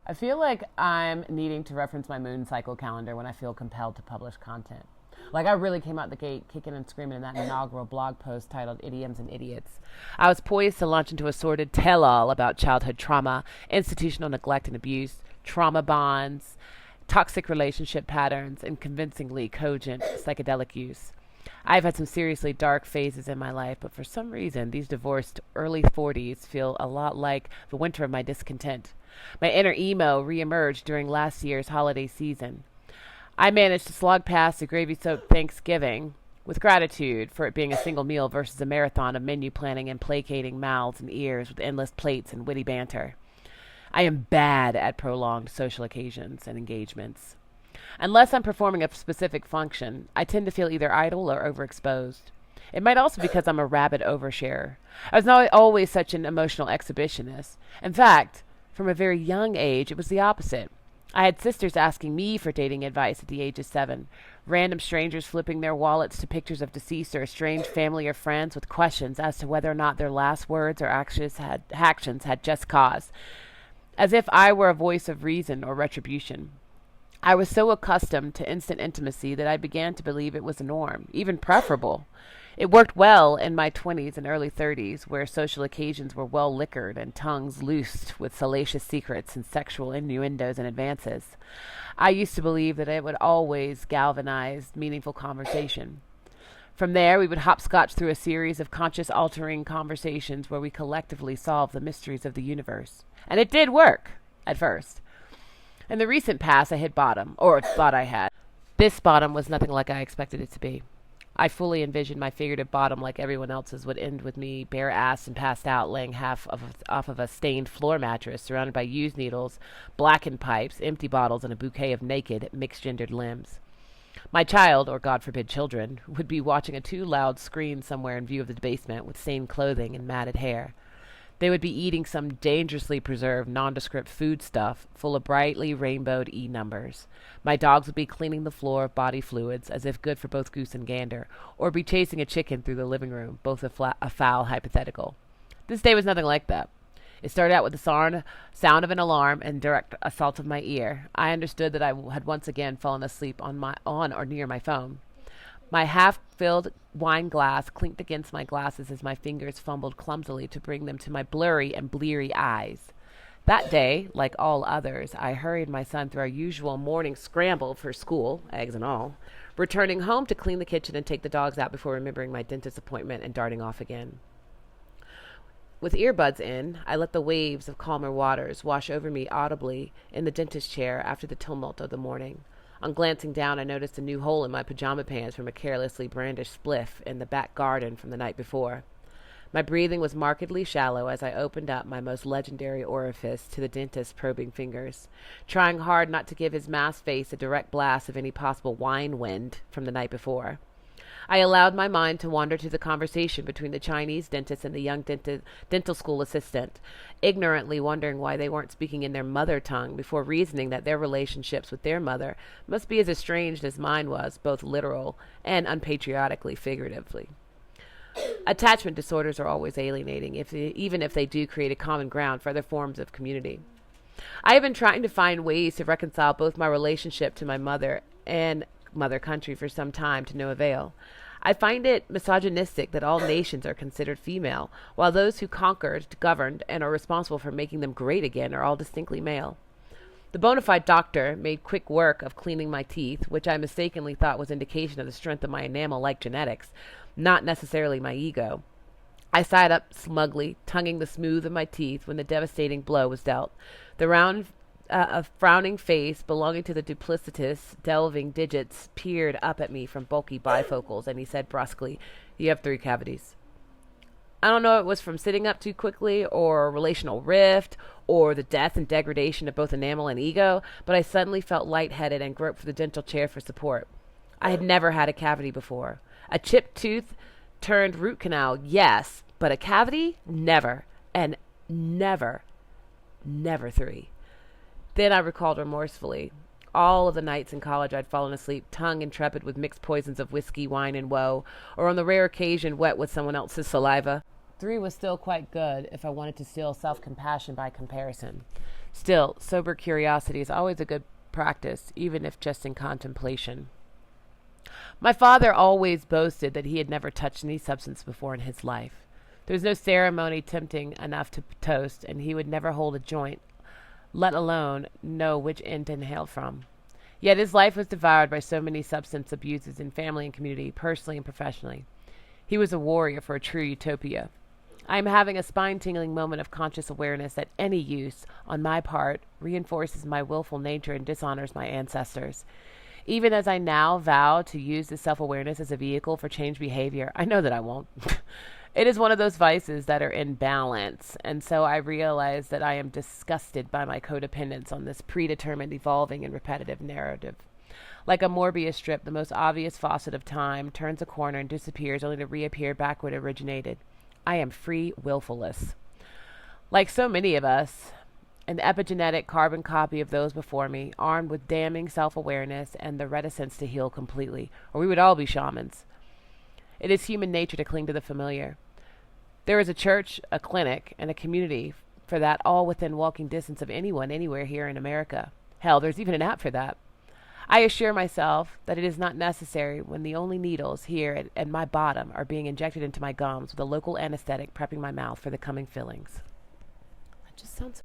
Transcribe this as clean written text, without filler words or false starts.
I feel like I'm needing to reference my moon cycle calendar when I feel compelled to publish content. Like, I really came out the gate kicking and screaming in that inaugural blog post titled Idioms and Idiots. I was poised to launch into a sordid tell all about childhood trauma, institutional neglect and abuse, trauma bonds, toxic relationship patterns, and convincingly cogent psychedelic use. I've had some seriously dark phases in my life, but for some reason, these divorced early 40s feel a lot like the winter of my discontent. My inner emo reemerged during last year's holiday season. I managed to slog past a gravy soaked Thanksgiving with gratitude for it being a single meal versus a marathon of menu planning and placating mouths and ears with endless plates and witty banter. I am bad at prolonged social occasions and engagements. Unless I'm performing a specific function, I tend to feel either idle or overexposed. It might also be because I'm a rabid oversharer. I was not always such an emotional exhibitionist. In fact, from a very young age, it was the opposite. I had sisters asking me for dating advice at the age of 7, random strangers flipping their wallets to pictures of deceased or estranged family or friends with questions as to whether or not their last words or actions had just cause, as if I were a voice of reason or retribution. I was so accustomed to instant intimacy that I began to believe it was a norm, even preferable. It worked well in my 20s and early 30s, where social occasions were well liquored and tongues loosed with salacious secrets and sexual innuendos and advances. I used to believe that it would always galvanize meaningful conversation. From there, we would hopscotch through a series of conscious altering conversations where we collectively solved the mysteries of the universe. And it did work, at first. In the recent past, I hit bottom, or thought I had. This bottom was nothing like I expected it to be. I fully envisioned my figurative bottom, like everyone else's, would end with me bare-assed and passed out, laying off of a stained floor mattress, surrounded by used needles, blackened pipes, empty bottles, and a bouquet of naked, mixed-gendered limbs. My child, or God forbid children, would be watching a too loud screen somewhere in view of the basement with stained clothing and matted hair. They would be eating some dangerously preserved, nondescript food stuff full of brightly rainbowed E numbers. My dogs would be cleaning the floor of body fluids, as if good for both goose and gander, or be chasing a chicken through the living room, both a foul hypothetical. This day was nothing like that. It started out with the sound of an alarm and direct assault of my ear. I understood that I had once again fallen asleep on or near my phone. My half-filled wine glass clinked against my glasses as my fingers fumbled clumsily to bring them to my blurry and bleary eyes. That day, like all others, I hurried my son through our usual morning scramble for school, eggs and all, returning home to clean the kitchen and take the dogs out before remembering my dentist appointment and darting off again. With earbuds in, I let the waves of calmer waters wash over me audibly in the dentist chair after the tumult of the morning. On glancing down, I noticed a new hole in my pajama pants from a carelessly brandished spliff in the back garden from the night before. My breathing was markedly shallow as I opened up my most legendary orifice to the dentist's probing fingers, trying hard not to give his masked face a direct blast of any possible wine wind from the night before. I allowed my mind to wander to the conversation between the Chinese dentist and the young dental school assistant, ignorantly wondering why they weren't speaking in their mother tongue before reasoning that their relationships with their mother must be as estranged as mine was, both literal and unpatriotically figuratively. Attachment disorders are always alienating, even if they do create a common ground for other forms of community. I have been trying to find ways to reconcile both my relationship to my mother and mother country for some time, to no avail. I find it misogynistic that all nations are considered female, while those who conquered, governed, and are responsible for making them great again are all distinctly male. The bona fide doctor made quick work of cleaning my teeth, which I mistakenly thought was indication of the strength of my enamel-like genetics, not necessarily my ego. I sat up smugly, tonguing the smooth of my teeth when the devastating blow was dealt. The round a frowning face belonging to the duplicitous, delving digits peered up at me from bulky bifocals, and he said brusquely, "You have 3 cavities." I don't know if it was from sitting up too quickly, or a relational rift, or the death and degradation of both enamel and ego, but I suddenly felt lightheaded and groped for the dental chair for support. I had never had a cavity before. A chipped tooth turned root canal, yes, but a cavity? Never. And never 3. Then I recalled remorsefully all of the nights in college I'd fallen asleep, tongue intrepid with mixed poisons of whiskey, wine, and woe, or on the rare occasion wet with someone else's saliva. 3 was still quite good if I wanted to steal self-compassion by comparison. Still, sober curiosity is always a good practice, even if just in contemplation. My father always boasted that he had never touched any substance before in his life. There was no ceremony tempting enough to toast, and he would never hold a joint, let alone know which end to inhale from. Yet his life was devoured by so many substance abuses in family and community, personally and professionally. He was a warrior for a true utopia. I am having a spine-tingling moment of conscious awareness that any use, on my part, reinforces my willful nature and dishonors my ancestors. Even as I now vow to use this self-awareness as a vehicle for change behavior, I know that I won't. It is one of those vices that are in balance, and so I realize that I am disgusted by my codependence on this predetermined, evolving, and repetitive narrative. Like a Morbius strip, the most obvious faucet of time turns a corner and disappears only to reappear back where it originated. I am free willfulness. Like so many of us, an epigenetic carbon copy of those before me, armed with damning self-awareness and the reticence to heal completely, or we would all be shamans. It is human nature to cling to the familiar. There is a church, a clinic, and a community for that, all within walking distance of anyone, anywhere here in America. Hell, there's even an app for that. I assure myself that it is not necessary when the only needles here at my bottom are being injected into my gums with a local anesthetic prepping my mouth for the coming fillings. That just sounds